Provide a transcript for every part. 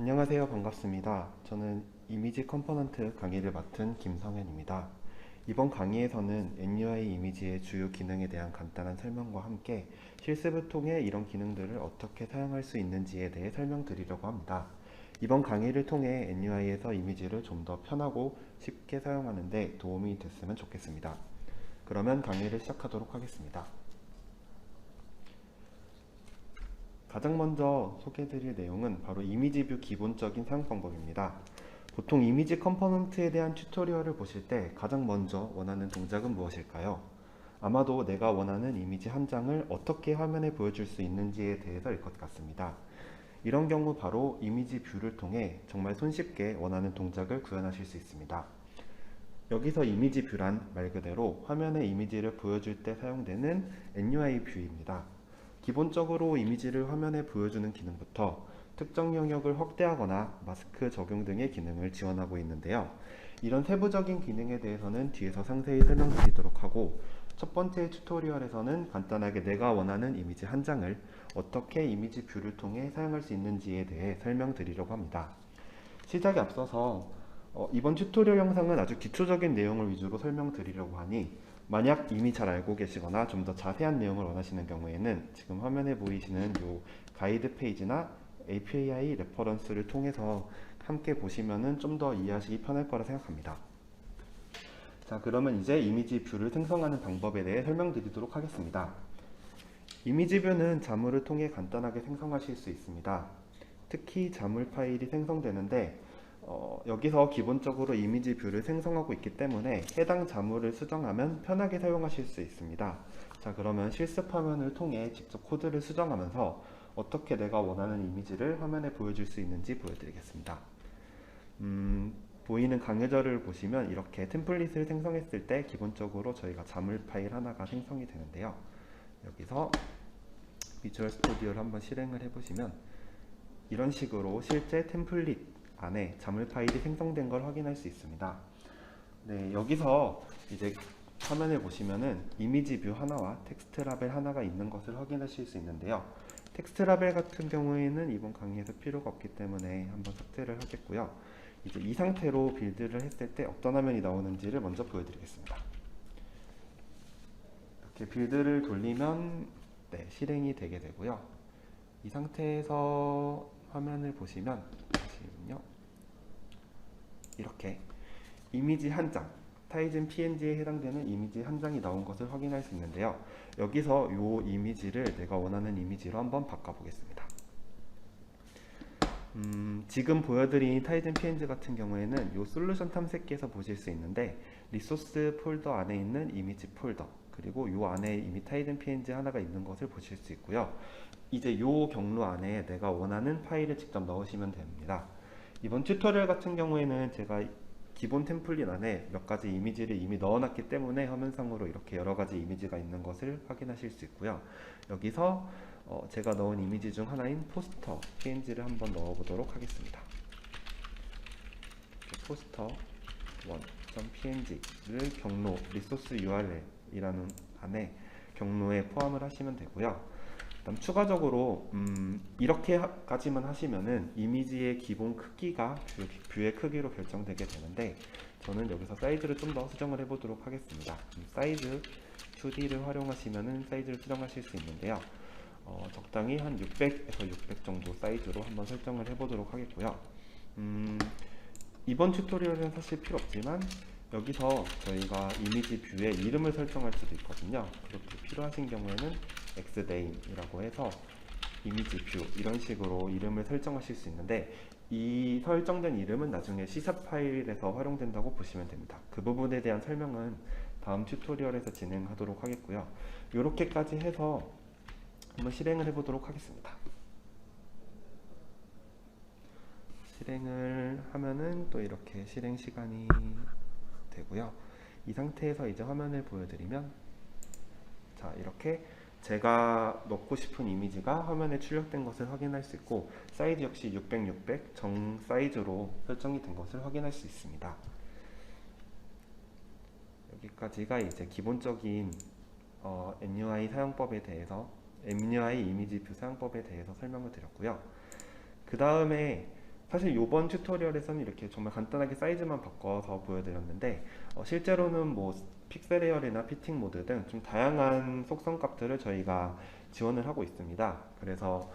안녕하세요. 반갑습니다. 저는 이미지 컴포넌트 강의를 맡은 김성현입니다. 이번 강의에서는 NUI 이미지의 주요 기능에 대한 간단한 설명과 함께 실습을 통해 이런 기능들을 어떻게 사용할 수 있는지에 대해 설명드리려고 합니다. 이번 강의를 통해 NUI에서 이미지를 좀 더 편하고 쉽게 사용하는 데 도움이 됐으면 좋겠습니다. 그러면 강의를 시작하도록 하겠습니다. 가장 먼저 소개해드릴 내용은 바로 이미지 뷰 기본적인 사용 방법입니다. 보통 이미지 컴포넌트에 대한 튜토리얼을 보실 때 가장 먼저 원하는 동작은 무엇일까요? 아마도 내가 원하는 이미지 한 장을 어떻게 화면에 보여줄 수 있는지에 대해서일 것 같습니다. 이런 경우 바로 이미지 뷰를 통해 정말 손쉽게 원하는 동작을 구현하실 수 있습니다. 여기서 이미지 뷰란 말 그대로 화면에 이미지를 보여줄 때 사용되는 NUI 뷰입니다. 기본적으로 이미지를 화면에 보여주는 기능부터 특정 영역을 확대하거나 마스크 적용 등의 기능을 지원하고 있는데요. 이런 세부적인 기능에 대해서는 뒤에서 상세히 설명드리도록 하고, 첫 번째 튜토리얼에서는 간단하게 내가 원하는 이미지 한 장을 어떻게 이미지 뷰를 통해 사용할 수 있는지에 대해 설명드리려고 합니다. 시작에 앞서서 이번 튜토리얼 영상은 아주 기초적인 내용을 위주로 설명드리려고 하니, 만약 이미 잘 알고 계시거나 좀 더 자세한 내용을 원하시는 경우에는 지금 화면에 보이시는 이 가이드 페이지나 API 레퍼런스를 통해서 함께 보시면은 좀 더 이해하시기 편할 거라 생각합니다. 자, 그러면 이제 이미지 뷰를 생성하는 방법에 대해 설명드리도록 하겠습니다. 이미지 뷰는 자물을 통해 간단하게 생성하실 수 있습니다. 특히 자물 파일이 생성되는데 여기서 기본적으로 이미지 뷰를 생성하고 있기 때문에 해당 자물을 수정하면 편하게 사용하실 수 있습니다. 자, 그러면 실습 화면을 통해 직접 코드를 수정하면서 어떻게 내가 원하는 이미지를 화면에 보여줄 수 있는지 보여드리겠습니다. 보이는 강의자를 보시면 이렇게 템플릿을 생성했을 때 기본적으로 저희가 자물 파일 하나가 생성이 되는데요. 여기서 비주얼 스튜디오를 한번 실행을 해보시면 이런 식으로 실제 템플릿 안에 자물 파일이 생성된 걸 확인할 수 있습니다. 네, 여기서 이제 화면을 보시면은 이미지 뷰 하나와 텍스트 라벨 하나가 있는 것을 확인하실 수 있는데요. 텍스트 라벨 같은 경우에는 이번 강의에서 필요가 없기 때문에 한번 삭제를 하겠고요. 이제 이 상태로 빌드를 했을 때 어떤 화면이 나오는지를 먼저 보여드리겠습니다. 이렇게 빌드를 돌리면 네, 실행이 되게 되고요. 이 상태에서 화면을 보시면 이렇게 이미지 한 장, 타이즌 PNG에 해당되는 이미지 한 장이 나온 것을 확인할 수 있는데요. 여기서 이 이미지를 내가 원하는 이미지로 한번 바꿔보겠습니다. 지금 보여드린 타이즌 PNG 같은 경우에는 이 솔루션 탐색기에서 보실 수 있는데, 리소스 폴더 안에 있는 이미지 폴더, 그리고 이 안에 이미 타이즌 PNG 하나가 있는 것을 보실 수 있고요. 이제 이 경로 안에 내가 원하는 파일을 직접 넣으시면 됩니다. 이번 튜토리얼 같은 경우에는 제가 기본 템플릿 안에 몇 가지 이미지를 이미 넣어놨기 때문에 화면상으로 이렇게 여러 가지 이미지가 있는 것을 확인하실 수 있고요. 여기서 제가 넣은 이미지 중 하나인 포스터 PNG를 한번 넣어보도록 하겠습니다. 포스터 1.png를 경로 리소스 URL이라는 안에 경로에 포함을 하시면 되고요. 그다음 추가적으로 이렇게까지만 하시면은 이미지의 기본 크기가 뷰의 크기로 결정되게 되는데, 저는 여기서 사이즈를 좀 더 수정을 해보도록 하겠습니다. 사이즈 2D를 활용하시면은 사이즈를 수정하실 수 있는데요. 적당히 한 600에서 600 정도 사이즈로 한번 설정을 해보도록 하겠고요. 이번 튜토리얼은 사실 필요 없지만 여기서 저희가 이미지 뷰에 이름을 설정할 수도 있거든요. 그렇게 필요하신 경우에는 xname이라고 해서 이미지 뷰 이런 식으로 이름을 설정하실 수 있는데, 이 설정된 이름은 나중에 C# 파일에서 활용된다고 보시면 됩니다. 그 부분에 대한 설명은 다음 튜토리얼에서 진행하도록 하겠고요. 이렇게까지 해서 한번 실행을 해보도록 하겠습니다. 실행을 하면은 또 이렇게 실행 시간이 되고요. 이 상태에서 이제 화면을 보여드리면, 자, 이렇게 제가 넣고 싶은 이미지가 화면에 출력된 것을 확인할 수 있고, 사이즈 역시 600, 600 정 사이즈로 설정이 된 것을 확인할 수 있습니다. 여기까지가 이제 기본적인 NUI 사용법에 대해서, NUI 이미지 뷰 사용법에 대해서 설명을 드렸고요. 그 다음에 사실 이번 튜토리얼에서는 이렇게 정말 간단하게 사이즈만 바꿔서 보여드렸는데 실제로는 뭐 픽셀 에어리나 피팅 모드 등 좀 다양한 속성 값들을 저희가 지원을 하고 있습니다. 그래서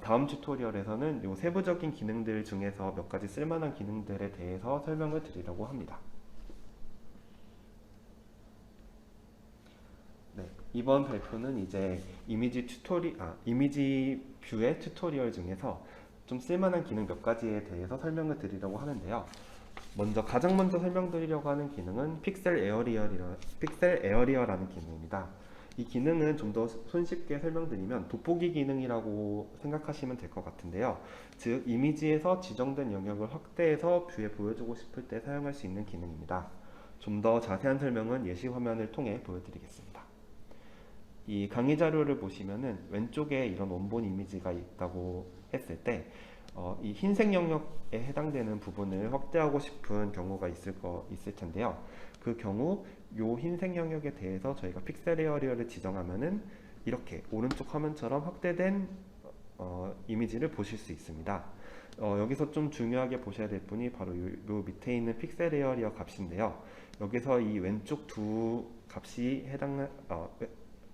다음 튜토리얼에서는 요 세부적인 기능들 중에서 몇 가지 쓸만한 기능들에 대해서 설명을 드리려고 합니다. 네, 이번 발표는 이제 이미지 뷰의 튜토리얼 중에서 좀 쓸만한 기능 몇 가지에 대해서 설명을 드리려고 하는데요. 가장 먼저 설명드리려고 하는 기능은 픽셀 에어리어라는 기능입니다. 이 기능은 좀 더 손쉽게 설명드리면 돋보기 기능이라고 생각하시면 될 것 같은데요. 즉, 이미지에서 지정된 영역을 확대해서 뷰에 보여주고 싶을 때 사용할 수 있는 기능입니다. 좀 더 자세한 설명은 예시 화면을 통해 보여드리겠습니다. 이 강의 자료를 보시면은 왼쪽에 이런 원본 이미지가 있다고 했을 때 이 흰색 영역에 해당되는 부분을 확대하고 싶은 경우가 있을 텐데요. 그 경우 요 흰색 영역에 대해서 저희가 픽셀 에어리어를 지정하면은 이렇게 오른쪽 화면처럼 확대된 이미지를 보실 수 있습니다. 여기서 좀 중요하게 보셔야 될 분이 바로 요 밑에 있는 픽셀 에어리어 값인데요. 여기서 이 왼쪽 두 값이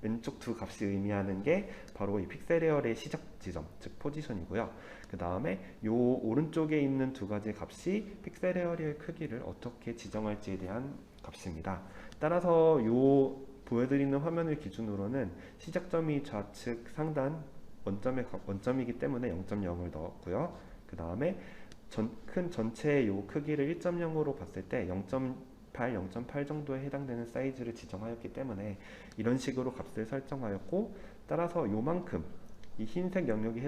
왼쪽 두 값이 의미하는 게 바로 이 픽셀 에어리의 시작 지점, 즉 포지션이고요. 그 다음에 요 오른쪽에 있는 두 가지 값이 픽셀 에어리의 크기를 어떻게 지정할지에 대한 값입니다. 따라서 요 보여드리는 화면을 기준으로는 시작점이 좌측 상단 원점이기 때문에 0.0을 넣었고요. 그 다음에 큰 전체의 요 크기를 1.0으로 봤을 때 0.8 정도에 해당되는 사이즈를 지정하였기 때문에 이런 식으로 값을 설정하였고, 따라서 요만큼 이 흰색 영역이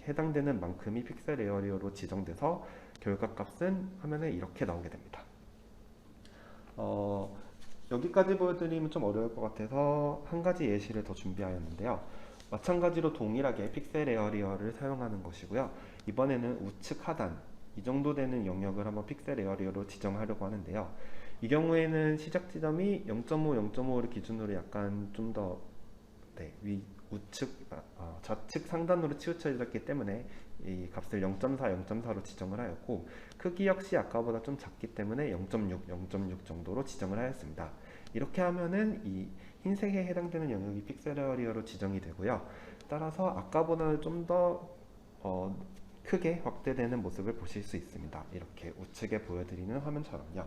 해당되는 만큼이 픽셀 에어리어로 지정돼서 결과값은 화면에 이렇게 나오게 됩니다. 여기까지 보여드리면 좀 어려울 것 같아서 한 가지 예시를 더 준비하였는데요. 마찬가지로 동일하게 픽셀 에어리어를 사용하는 것이고요. 이번에는 우측 하단 이 정도 되는 영역을 한번 픽셀 에어리어로 지정하려고 하는데요. 이 경우에는 시작 지점이 0.5, 0.5를 기준으로 약간 좀 더 좌측 상단으로 치우쳐졌기 때문에 이 값을 0.4, 0.4로 지정을 하였고, 크기 역시 아까보다 좀 작기 때문에 0.6 정도로 지정을 하였습니다. 이렇게 하면은 이 흰색에 해당되는 영역이 픽셀 에어리어로 지정이 되고요. 따라서 아까보다는 좀 더 크게 확대되는 모습을 보실 수 있습니다. 이렇게 우측에 보여드리는 화면처럼요.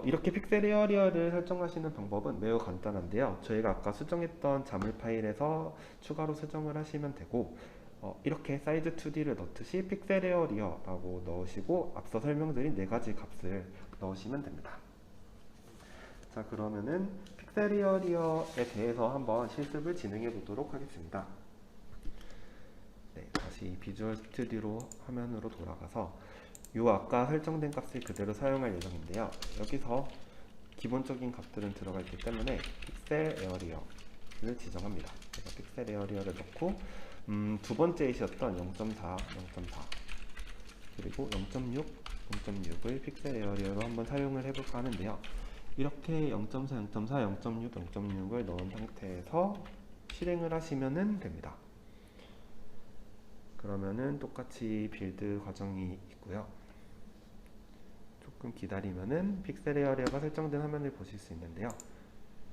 이렇게 픽셀 에어리어를 설정하시는 방법은 매우 간단한데요. 저희가 아까 수정했던 자물 파일에서 추가로 수정을 하시면 되고, 이렇게 사이즈 2D를 넣듯이 픽셀 에어리어라고 넣으시고 앞서 설명드린 네 가지 값을 넣으시면 됩니다. 자, 그러면은 픽셀 에어리어에 대해서 한번 실습을 진행해 보도록 하겠습니다. 네, 다시 비주얼 스튜디오 화면으로 돌아가서 요 아까 설정된 값을 그대로 사용할 예정인데요. 여기서 기본적인 값들은 들어가 있기 때문에 픽셀 에어리어를 지정합니다. 그래서 픽셀 에어리어를 넣고 두 번째이셨던 0.4 그리고 0.6을 픽셀 에어리어로 한번 사용을 해볼까 하는데요. 이렇게 0.4, 0.6, 0.6을 넣은 상태에서 실행을 하시면 됩니다. 그러면은 똑같이 빌드 과정이 있고요. 조금 기다리면은 픽셀 에어리어가 설정된 화면을 보실 수 있는데요.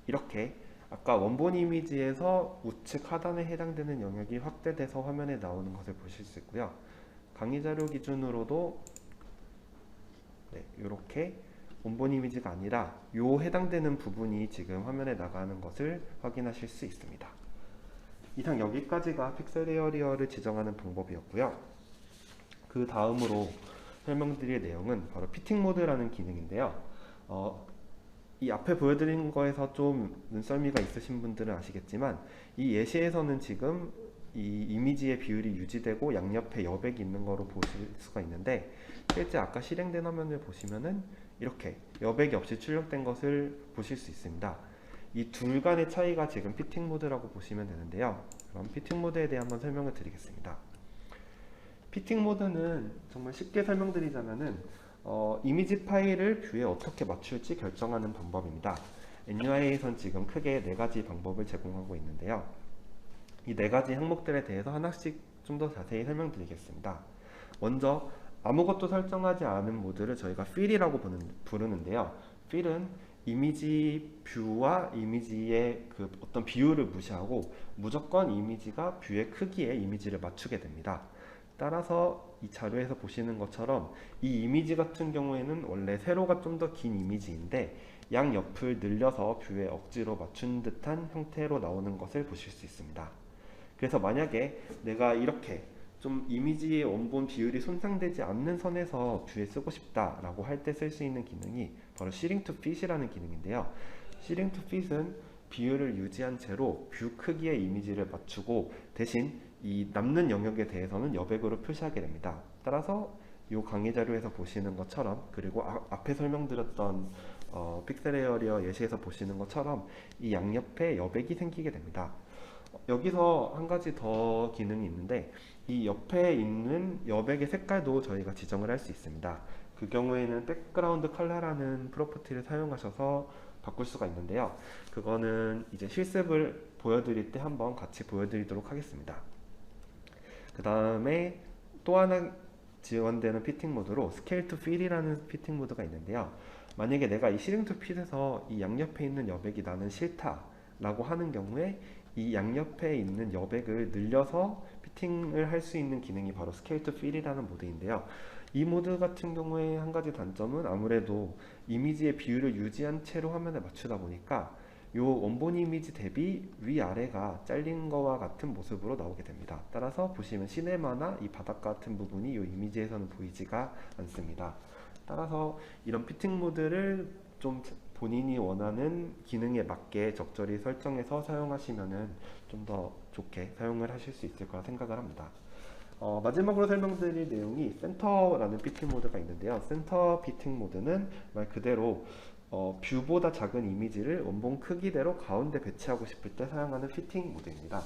이렇게 아까 원본 이미지에서 우측 하단에 해당되는 영역이 확대돼서 화면에 나오는 것을 보실 수 있고요. 강의 자료 기준으로도 이렇게 원본 이미지가 아니라 요 해당되는 부분이 지금 화면에 나가는 것을 확인하실 수 있습니다. 이상 여기까지가 픽셀 에어리어를 지정하는 방법이었고요. 그 다음으로 설명드릴 내용은 바로 피팅 모드라는 기능인데요. 이 앞에 보여드린 거에서 좀 눈썰미가 있으신 분들은 아시겠지만 이 예시에서는 지금 이 이미지의 비율이 유지되고 양옆에 여백이 있는 거로 보실 수가 있는데, 실제 아까 실행된 화면을 보시면은 이렇게 여백이 없이 출력된 것을 보실 수 있습니다. 이 둘 간의 차이가 지금 피팅 모드라고 보시면 되는데요. 그럼 피팅 모드에 대해 한번 설명을 드리겠습니다. 피팅 모드는 정말 쉽게 설명드리자면은 이미지 파일을 뷰에 어떻게 맞출지 결정하는 방법입니다. NUI에선 지금 크게 네 가지 방법을 제공하고 있는데요. 이 네 가지 항목들에 대해서 하나씩 좀 더 자세히 설명드리겠습니다. 먼저 아무것도 설정하지 않은 모드를 저희가 fill이라고 부르는데요. fill은 이미지 뷰와 이미지의 그 어떤 비율을 무시하고 무조건 이미지가 뷰의 크기에 이미지를 맞추게 됩니다. 따라서 이 자료에서 보시는 것처럼 이 이미지 같은 경우에는 원래 세로가 좀 더 긴 이미지인데 양옆을 늘려서 뷰에 억지로 맞춘 듯한 형태로 나오는 것을 보실 수 있습니다. 그래서 만약에 내가 이렇게 좀 이미지의 원본 비율이 손상되지 않는 선에서 뷰에 쓰고 싶다라고 할 때 쓸 수 있는 기능이 바로 Shading to Fit이라는 기능인데요. Shading to Fit은 비율을 유지한 채로 뷰 크기의 이미지를 맞추고 대신 이 남는 영역에 대해서는 여백으로 표시하게 됩니다. 따라서 이 강의 자료에서 보시는 것처럼, 그리고 앞에 설명드렸던 픽셀 에어리어 예시에서 보시는 것처럼 이 양옆에 여백이 생기게 됩니다. 여기서 한 가지 더 기능이 있는데, 이 옆에 있는 여백의 색깔도 저희가 지정을 할 수 있습니다. 그 경우에는 백그라운드 컬러라는 프로퍼티를 사용하셔서 바꿀 수가 있는데요. 그거는 이제 실습을 보여드릴 때 한번 같이 보여드리도록 하겠습니다. 그 다음에 또 하나 지원되는 피팅 모드로 Scale to Fit이라는 피팅 모드가 있는데요. 만약에 내가 이 Shading to Fit에서 이 양옆에 있는 여백이 나는 싫다 라고 하는 경우에 이 양옆에 있는 여백을 늘려서 피팅을 할 수 있는 기능이 바로 Scale to Fit이라는 모드인데요. 이 모드 같은 경우에 한 가지 단점은 아무래도 이미지의 비율을 유지한 채로 화면에 맞추다 보니까 이 원본 이미지 대비 위아래가 잘린 거와 같은 모습으로 나오게 됩니다. 따라서 보시면 시네마나 이 바닥 같은 부분이 이 이미지에서는 보이지가 않습니다. 따라서 이런 피팅 모드를 좀 본인이 원하는 기능에 맞게 적절히 설정해서 사용하시면은 좀 더 좋게 사용을 하실 수 있을 거라 생각을 합니다. 마지막으로 설명드릴 내용이 센터라는 피팅 모드가 있는데요. 센터 피팅 모드는 말 그대로 뷰보다 작은 이미지를 원본 크기대로 가운데 배치하고 싶을 때 사용하는 피팅 모드입니다.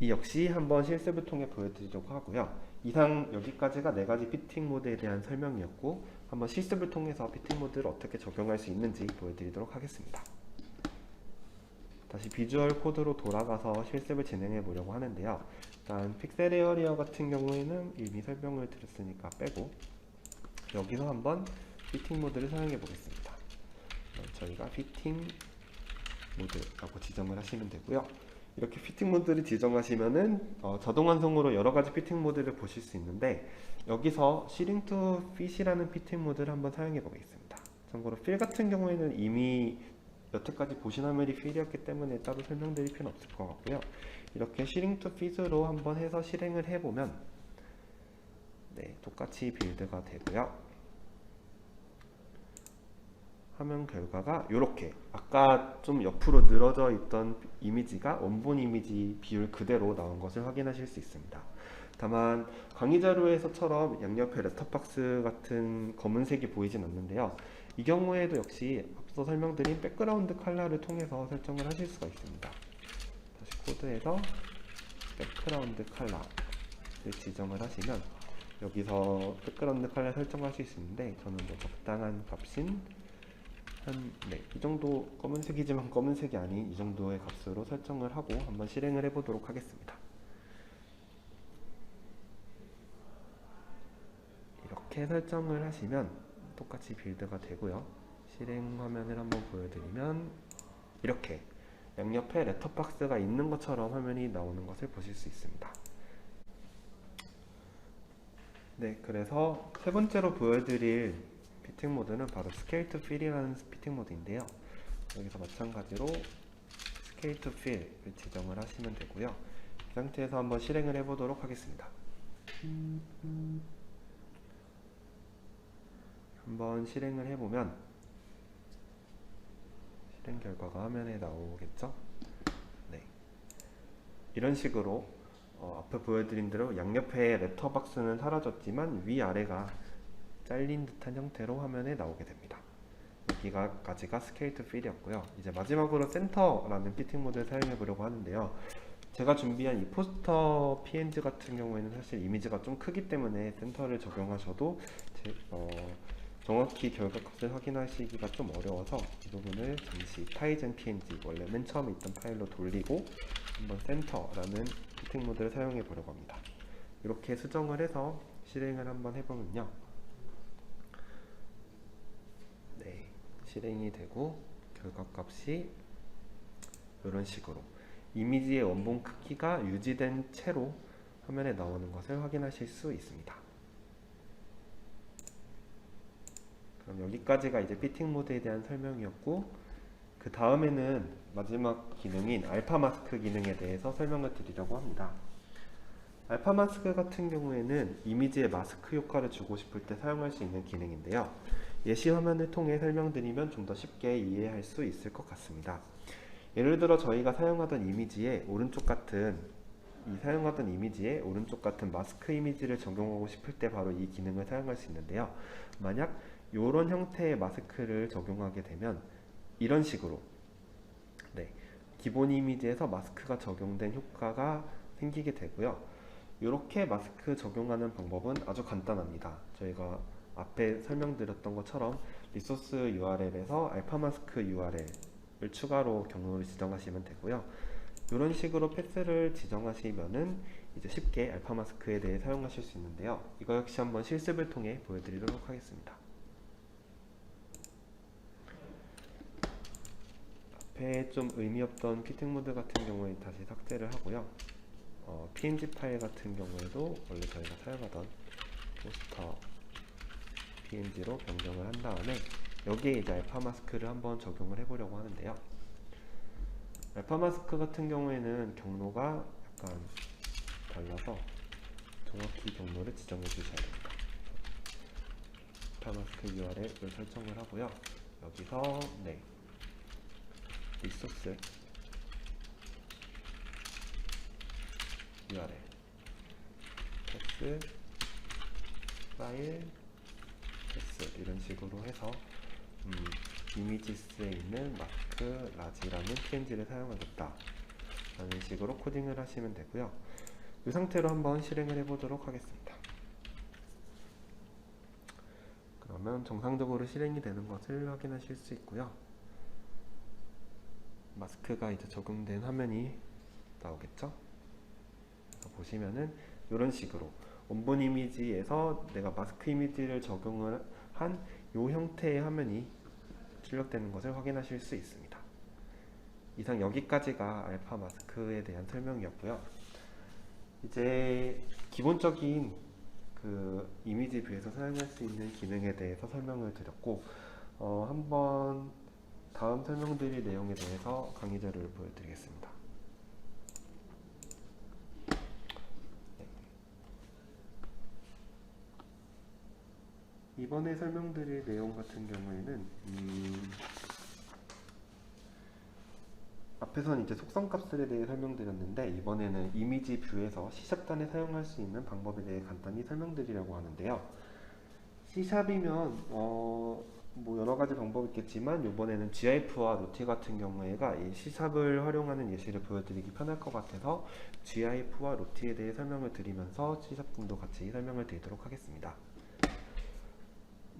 이 역시 한번 실습을 통해 보여드리려고 하고요. 이상 여기까지가 4가지 피팅 모드에 대한 설명이었고, 한번 실습을 통해서 피팅 모드를 어떻게 적용할 수 있는지 보여드리도록 하겠습니다. 다시 비주얼 코드로 돌아가서 실습을 진행해 보려고 하는데요. 일단 픽셀 에어리어 같은 경우에는 이미 설명을 드렸으니까 빼고, 여기서 한번 피팅 모드를 사용해 보겠습니다. 저희가 피팅 모드라고 지정을 하시면 되고요. 이렇게 피팅 모드를 지정하시면은 자동 완성으로 여러가지 피팅 모드를 보실 수 있는데, 여기서 Shading to Fit이라는 피팅 모드를 한번 사용해 보겠습니다. 참고로 필 같은 경우에는 이미 여태까지 보신 화면이 필이었기 때문에 따로 설명드릴 필요는 없을 것 같고요. 이렇게 Shading to Fit으로 한번 해서 실행을 해보면 똑같이 빌드가 되고요. 화면 결과가 이렇게 아까 좀 옆으로 늘어져 있던 이미지가 원본 이미지 비율 그대로 나온 것을 확인하실 수 있습니다. 다만 강의 자료에서처럼 양옆에 렛터박스 같은 검은색이 보이진 않는데요. 이 경우에도 역시 앞서 설명드린 백그라운드 컬러를 통해서 설정을 하실 수가 있습니다. 다시 코드에서 백그라운드 컬러를 지정을 하시면 여기서 백그라운드 컬러 설정하실 수 있는데, 저는 적당한 값인 이 정도, 검은색이지만 검은색이 아닌 이 정도의 값으로 설정을 하고 한번 실행을 해보도록 하겠습니다. 이렇게 설정을 하시면 똑같이 빌드가 되고요. 실행 화면을 한번 보여드리면 이렇게 양옆에 렛터박스가 있는 것처럼 화면이 나오는 것을 보실 수 있습니다. 그래서 세 번째로 보여드릴 피팅 모드는 바로 Scale to Fit이라는 피팅 모드인데요. 여기서 마찬가지로 Scale to Fit을 지정을 하시면 되고요. 이 상태에서 한번 실행을 해보도록 하겠습니다. 한번 실행을 해보면 실행 결과가 화면에 나오겠죠? 이런 식으로 앞에 보여드린 대로 양옆에 렛터박스는 사라졌지만 위아래가 잘린 듯한 형태로 화면에 나오게 됩니다. 여기까지가 Scale to Fit이었고요. 이제 마지막으로 센터라는 피팅 모드를 사용해 보려고 하는데요. 제가 준비한 이 포스터 PNG 같은 경우에는 사실 이미지가 좀 크기 때문에 센터를 적용하셔도 정확히 결과값을 확인하시기가 좀 어려워서 이 부분을 잠시 타이젠 PNG, 원래 맨 처음에 있던 파일로 돌리고 한번 센터라는 피팅 모드를 사용해 보려고 합니다. 이렇게 수정을 해서 실행을 한번 해보면요. 네, 실행이 되고 결과값이 이런 식으로 이미지의 원본 크기가 유지된 채로 화면에 나오는 것을 확인하실 수 있습니다. 그럼 여기까지가 이제 피팅 모드에 대한 설명이었고, 그 다음에는 마지막 기능인 알파 마스크 기능에 대해서 설명을 드리려고 합니다. 알파 마스크 같은 경우에는 이미지에 마스크 효과를 주고 싶을 때 사용할 수 있는 기능인데요. 예시 화면을 통해 설명드리면 좀 더 쉽게 이해할 수 있을 것 같습니다. 예를 들어 저희가 사용하던 이미지에 오른쪽 같은 마스크 이미지를 적용하고 싶을 때 바로 이 기능을 사용할 수 있는데요. 만약 이런 형태의 마스크를 적용하게 되면 이런 식으로 기본 이미지에서 마스크가 적용된 효과가 생기게 되고요. 이렇게 마스크 적용하는 방법은 아주 간단합니다. 저희가 앞에 설명드렸던 것처럼 리소스 URL에서 알파 마스크 URL을 추가로 경로를 지정하시면 되고요. 이런 식으로 패스를 지정하시면은 이제 쉽게 알파 마스크에 대해 사용하실 수 있는데요. 이거 역시 한번 실습을 통해 보여드리도록 하겠습니다. 앞에 좀 의미 없던 피팅 모드 같은 경우에 다시 삭제를 하고요. PNG 파일 같은 경우에도 원래 저희가 사용하던 포스터 PNG로 변경을 한 다음에 여기에 이제 알파 마스크를 한번 적용을 해보려고 하는데요. 알파 마스크 같은 경우에는 경로가 약간 달라서 정확히 경로를 지정해 주셔야 됩니다. 알파 마스크 URL을 설정을 하고요. 여기서 리소스 URL 패스 파일 패스 이런 식으로 해서 이미지스에 있는 마스크 라지라는 PNG를 사용하겠다 라는 식으로 코딩을 하시면 되고요. 이 상태로 한번 실행을 해보도록 하겠습니다. 그러면 정상적으로 실행이 되는 것을 확인하실 수 있고요. 마스크가 이제 적용된 화면이 나오겠죠? 보시면은 이런 식으로 원본 이미지에서 내가 마스크 이미지를 적용을 한 이 형태의 화면이 출력되는 것을 확인하실 수 있습니다. 이상 여기까지가 알파 마스크에 대한 설명이었고요. 이제 기본적인 그 이미지 뷰에서 사용할 수 있는 기능에 대해서 설명을 드렸고, 한번 다음 설명드릴 내용에 대해서 강의 자료를 보여드리겠습니다. 이번에 설명드릴 내용 같은 경우에는 앞에서는 이제 속성값들에 대해 설명드렸는데, 이번에는 이미지 뷰에서 C#단에 사용할 수 있는 방법에 대해 간단히 설명드리려고 하는데요. C샵이면 뭐 여러 가지 방법이 있겠지만 이번에는 GIF와 로티 같은 경우에가 이 C샵을 활용하는 예시를 보여드리기 편할 것 같아서 GIF와 로티에 대해 설명을 드리면서 C샵도 같이 설명을 드리도록 하겠습니다.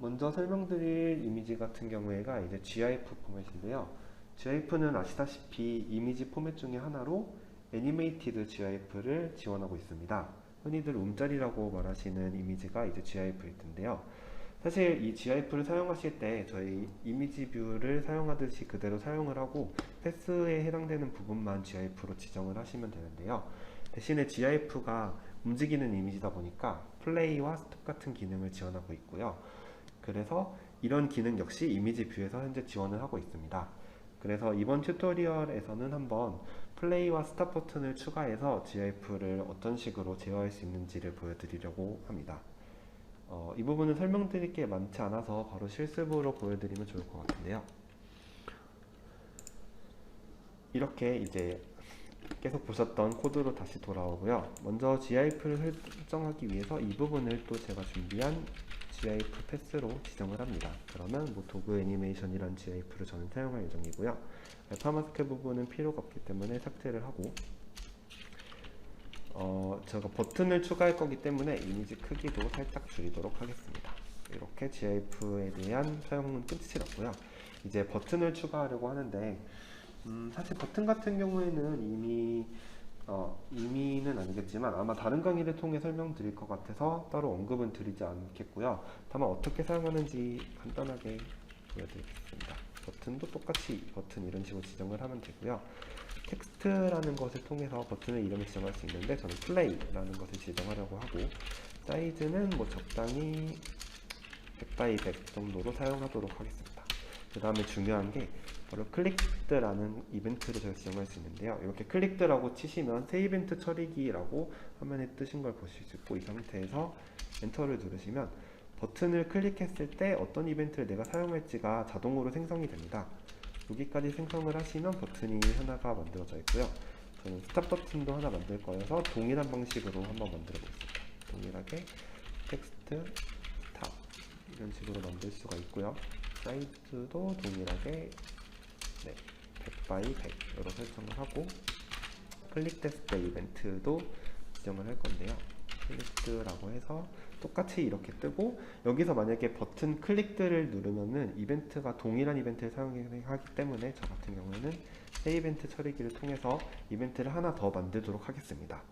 먼저 설명드릴 이미지 같은 경우에가 이제 GIF 포맷인데요. GIF는 아시다시피 이미지 포맷 중에 하나로 애니메이티드 GIF를 지원하고 있습니다. 흔히들 움짤이라고 말하시는 이미지가 이제 GIF일 텐데요. 사실 이 GIF를 사용하실 때 저희 이미지 뷰를 사용하듯이 그대로 사용을 하고 패스에 해당되는 부분만 GIF로 지정을 하시면 되는데요. 대신에 GIF가 움직이는 이미지다 보니까 플레이와 스톱 같은 기능을 지원하고 있고요. 그래서 이런 기능 역시 이미지 뷰에서 현재 지원을 하고 있습니다. 그래서 이번 튜토리얼에서는 한번 플레이와 스탑 버튼을 추가해서 GIF를 어떤 식으로 제어할 수 있는지를 보여드리려고 합니다. 이 부분은 설명드릴 게 많지 않아서 바로 실습으로 보여드리면 좋을 것 같은데요. 이렇게 이제 계속 보셨던 코드로 다시 돌아오고요. 먼저 GIF를 설정하기 위해서 이 부분을 또 제가 준비한 GIF 패스로 지정을 합니다. 그러면 뭐 도구 애니메이션이란 GIF를 저는 사용할 예정이고요. 알파 마스크 부분은 필요가 없기 때문에 삭제를 하고, 제가 버튼을 추가할 거기 때문에 이미지 크기도 살짝 줄이도록 하겠습니다. 이렇게 GIF에 대한 사용은 끝이 났고요. 이제 버튼을 추가하려고 하는데, 사실 버튼 같은 경우에는 이미 의미는 아니겠지만 아마 다른 강의를 통해 설명드릴 것 같아서 따로 언급은 드리지 않겠고요. 다만 어떻게 사용하는지 간단하게 보여드리겠습니다. 버튼도 똑같이 버튼 이런 식으로 지정을 하면 되고요. 텍스트라는 것을 통해서 버튼의 이름을 지정할 수 있는데 저는 플레이라는 것을 지정하려고 하고, 사이즈는 뭐 적당히 100x100 정도로 사용하도록 하겠습니다. 그 다음에 중요한 게 바로 클릭드라는 이벤트를 저희가 지정할 수 있는데요. 이렇게 클릭드라고 치시면 새 이벤트 처리기라고 화면에 뜨신 걸 보실 수 있고, 이 상태에서 엔터를 누르시면 버튼을 클릭했을 때 어떤 이벤트를 내가 사용할지가 자동으로 생성이 됩니다. 여기까지 생성을 하시면 버튼이 하나가 만들어져 있고요. 저는 스탑 버튼도 하나 만들 거여서 동일한 방식으로 한번 만들어 보겠습니다. 동일하게 텍스트 스탑 이런 식으로 만들 수가 있고요. 사이즈도 동일하게 100x100으로 설정을 하고, 클릭됐을 때 이벤트도 지정을 할 건데요. 클릭드라고 해서 똑같이 이렇게 뜨고, 여기서 만약에 버튼 클릭드를 누르면은 이벤트가 동일한 이벤트를 사용하기 때문에 저 같은 경우에는 새 이벤트 처리기를 통해서 이벤트를 하나 더 만들도록 하겠습니다.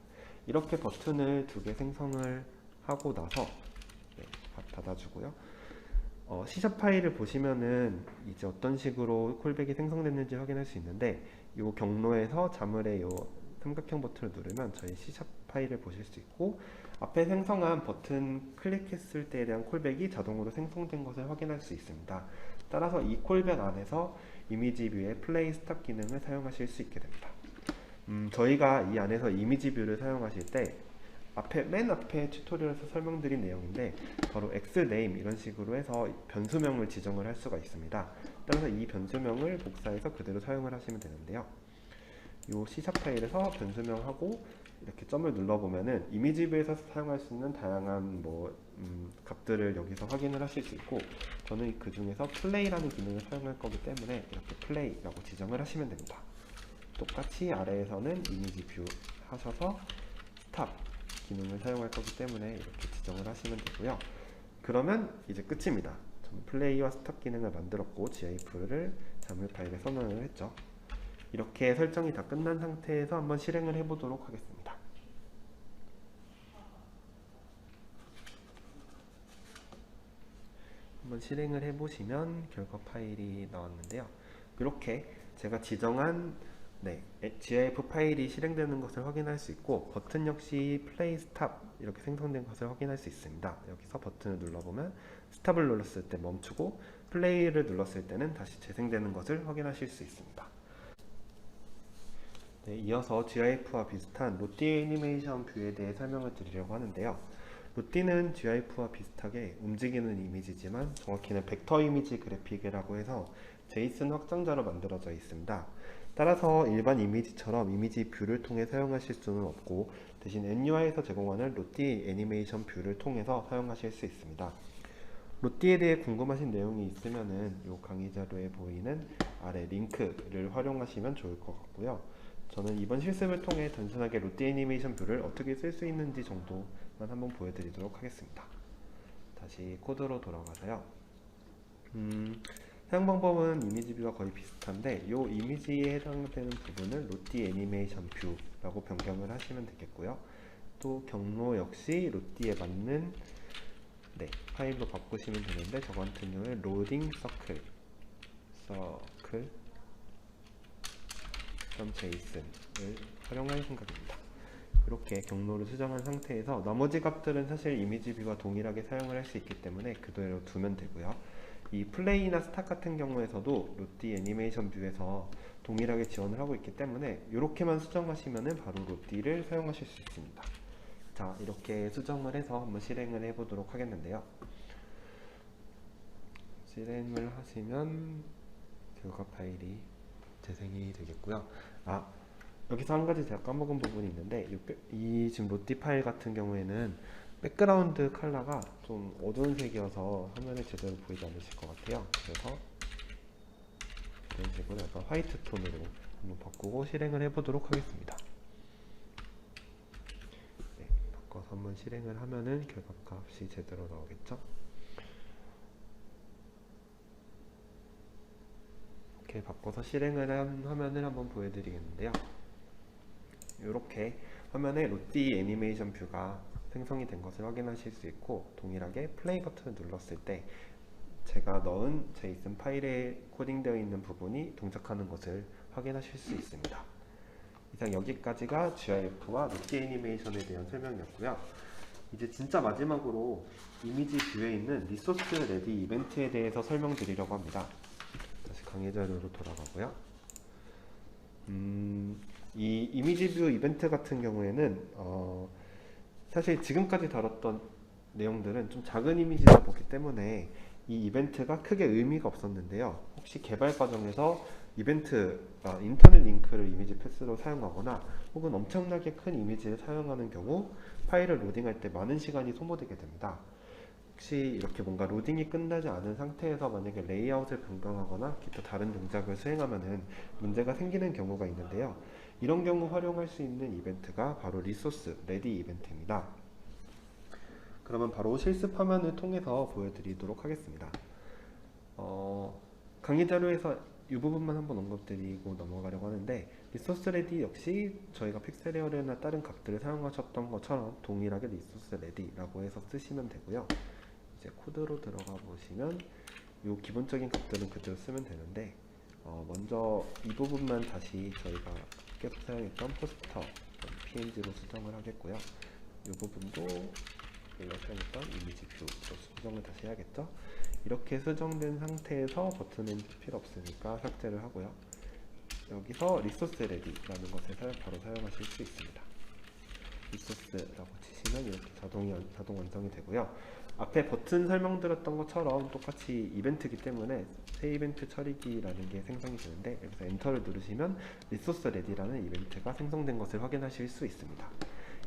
이렇게 버튼을 2개 생성을 하고 나서 닫아주고요. C# 파일을 보시면은 이제 어떤 식으로 콜백이 생성됐는지 확인할 수 있는데, 이 경로에서 자물의 이 삼각형 버튼을 누르면 저희 C# 파일을 보실 수 있고, 앞에 생성한 버튼 클릭했을 때에 대한 콜백이 자동으로 생성된 것을 확인할 수 있습니다. 따라서 이 콜백 안에서 이미지 뷰의 플레이 스탑 기능을 사용하실 수 있게 됩니다. 저희가 이 안에서 이미지 뷰를 사용하실 때 맨 앞에 튜토리얼에서 설명드린 내용인데, 바로 xname 이런 식으로 해서 변수명을 지정을 할 수가 있습니다. 따라서 이 변수명을 복사해서 그대로 사용을 하시면 되는데요. 이 C# 파일에서 변수명하고 이렇게 점을 눌러보면은 이미지 뷰에서 사용할 수 있는 다양한 값들을 여기서 확인을 하실 수 있고, 저는 그 중에서 플레이라는 기능을 사용할 거기 때문에 이렇게 플레이라고 지정을 하시면 됩니다. 똑같이 아래에서는 이미지 뷰 하셔서 스탑 기능을 사용할 거기 때문에 이렇게 지정을 하시면 되고요. 그러면 이제 끝입니다. 저는 플레이와 스탑 기능을 만들었고 GIF를 자물 파일에 선언을 했죠. 이렇게 설정이 다 끝난 상태에서 한번 실행을 해보도록 하겠습니다. 한번 실행을 해보시면 결과 파일이 나왔는데요. 이렇게 제가 지정한 GIF 파일이 실행되는 것을 확인할 수 있고, 버튼 역시 플레이 스탑 이렇게 생성된 것을 확인할 수 있습니다. 여기서 버튼을 눌러보면 스탑을 눌렀을 때 멈추고, 플레이를 눌렀을 때는 다시 재생되는 것을 확인하실 수 있습니다. 이어서 GIF와 비슷한 로띠 애니메이션 뷰에 대해 설명을 드리려고 하는데요. 로띠는 GIF와 비슷하게 움직이는 이미지지만 정확히는 벡터 이미지 그래픽이라고 해서 제이슨 확장자로 만들어져 있습니다. 따라서 일반 이미지처럼 이미지 뷰를 통해 사용하실 수는 없고, 대신 NUI에서 제공하는 로띠 애니메이션 뷰를 통해서 사용하실 수 있습니다. 로띠에 대해 궁금하신 내용이 있으면은 이 강의 자료에 보이는 아래 링크를 활용하시면 좋을 것 같고요. 저는 이번 실습을 통해 단순하게 로띠 애니메이션 뷰를 어떻게 쓸 수 있는지 정도만 한번 보여드리도록 하겠습니다. 다시 코드로 돌아가서요. 사용 방법은 이미지 뷰와 거의 비슷한데, 이 이미지에 해당되는 부분은 로띠 애니메이션 뷰라고 변경을 하시면 되겠고요. 또 경로 역시 로띠에 맞는 파일로 바꾸시면 되는데, 저 같은 경우에 로딩 서클 .json을 활용할 생각입니다. 이렇게 경로를 수정한 상태에서 나머지 값들은 사실 이미지 뷰와 동일하게 사용을 할 수 있기 때문에 그대로 두면 되고요. 이 플레이나 스탑 같은 경우에서도 로띠 애니메이션 뷰에서 동일하게 지원을 하고 있기 때문에 이렇게만 수정하시면은 바로 로띠를 사용하실 수 있습니다. 자, 이렇게 수정을 해서 한번 실행을 해보도록 하겠는데요. 실행을 하시면 결과 파일이 재생이 되겠고요. 여기서 한 가지 제가 까먹은 부분이 있는데, 이 지금 로띠 파일 같은 경우에는 백그라운드 컬러가 좀 어두운 색이어서 화면에 제대로 보이지 않으실 것 같아요. 그래서 이런 식으로 약간 화이트 톤으로 한번 바꾸고 실행을 해보도록 하겠습니다. 바꿔서 한번 실행을 하면은 결과값이 제대로 나오겠죠? 이렇게 바꿔서 실행을 한 화면을 한번 보여드리겠는데요. 이렇게 화면에 롯디 애니메이션 뷰가 생성이 된 것을 확인하실 수 있고, 동일하게 플레이 버튼을 눌렀을 때 제가 넣은 제이슨 파일에 코딩되어 있는 부분이 동작하는 것을 확인하실 수 있습니다. 이상 여기까지가 GIF와 롯디 애니메이션에 대한 설명이었고요. 이제 진짜 마지막으로 이미지 뷰에 있는 리소스 레디 이벤트에 대해서 설명드리려고 합니다. 다시 강의 자료로 돌아가고요. 이 이미지 뷰 이벤트 같은 경우에는 사실 지금까지 다뤘던 내용들은 좀 작은 이미지다 보기 때문에 이 이벤트가 크게 의미가 없었는데요. 혹시 개발 과정에서 인터넷 링크를 이미지 패스로 사용하거나 혹은 엄청나게 큰 이미지를 사용하는 경우 파일을 로딩할 때 많은 시간이 소모되게 됩니다. 혹시 이렇게 뭔가 로딩이 끝나지 않은 상태에서 만약에 레이아웃을 변경하거나 기타 다른 동작을 수행하면은 문제가 생기는 경우가 있는데요. 이런 경우 활용할 수 있는 이벤트가 바로 리소스 레디 이벤트입니다. 그러면 바로 실습 화면을 통해서 보여드리도록 하겠습니다. 강의 자료에서 이 부분만 한번 언급드리고 넘어가려고 하는데, 리소스 레디 역시 저희가 픽셀 에어레나 다른 값들을 사용하셨던 것처럼 동일하게 리소스 레디라고 해서 쓰시면 되고요. 이제 코드로 들어가 보시면 이 기본적인 값들은 그대로 쓰면 되는데, 먼저 이 부분만 다시 저희가 계속 사용했던 포스터 png로 수정을 하겠고요. 이 부분도 우리가 사용했던 이미지 뷰로 수정을 다시 해야겠죠. 이렇게 수정된 상태에서 버튼은 필요 없으니까 삭제를 하고요. 여기서 리소스 레디라는 것을 바로 사용하실 수 있습니다. 리소스라고 치시면 이렇게 자동 완성이 되고요. 앞에 버튼 설명드렸던 것처럼 똑같이 이벤트이기 때문에 새 이벤트 처리기라는 게 생성이 되는데, 여기서 엔터를 누르시면 리소스 레디라는 이벤트가 생성된 것을 확인하실 수 있습니다.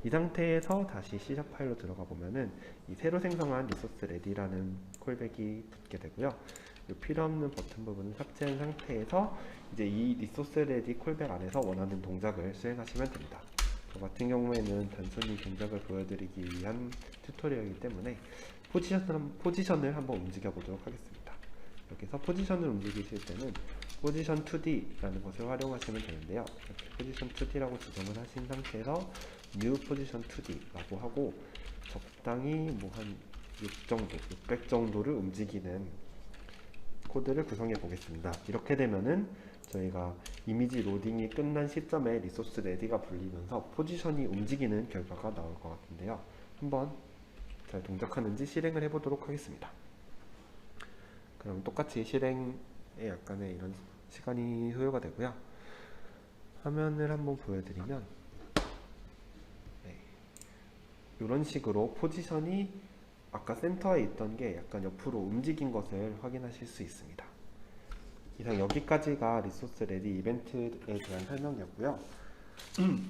이 상태에서 다시 C# 파일로 들어가 보면은 이 새로 생성한 리소스 레디라는 콜백이 붙게 되고요. 이 필요 없는 버튼 부분을 삭제한 상태에서 이제 이 리소스 레디 콜백 안에서 원하는 동작을 수행하시면 됩니다. 저 같은 경우에는 단순히 동작을 보여드리기 위한 튜토리얼이기 때문에 포지션을 한번 움직여 보도록 하겠습니다. 여기서 포지션을 움직이실 때는 포지션 2D라는 것을 활용하시면 되는데요. 이렇게 포지션 2D라고 지정을 하신 상태에서 New Position 2D라고 하고 적당히 뭐 한 600 정도를 움직이는 코드를 구성해 보겠습니다. 이렇게 되면은 저희가 이미지 로딩이 끝난 시점에 리소스 레디가 불리면서 포지션이 움직이는 결과가 나올 것 같은데요. 한번 잘 동작하는지 실행을 해보도록 하겠습니다. 그럼 똑같이 실행에 약간의 이런 시간이 소요가 되고요. 화면을 한번 보여드리면 이런 식으로 포지션이 아까 센터에 있던 게 약간 옆으로 움직인 것을 확인하실 수 있습니다. 이상 여기까지가 리소스 레디 이벤트에 대한 설명이었고요.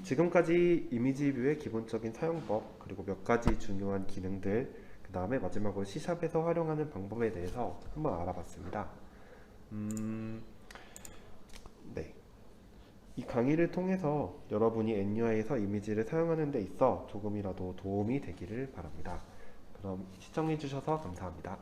지금까지 이미지 뷰의 기본적인 사용법, 그리고 몇 가지 중요한 기능들, 그 다음에 마지막으로 C샵에서 활용하는 방법에 대해서 한번 알아봤습니다. 네. 이 강의를 통해서 여러분이 NUI에서 이미지를 사용하는 데 있어 조금이라도 도움이 되기를 바랍니다. 그럼 시청해주셔서 감사합니다.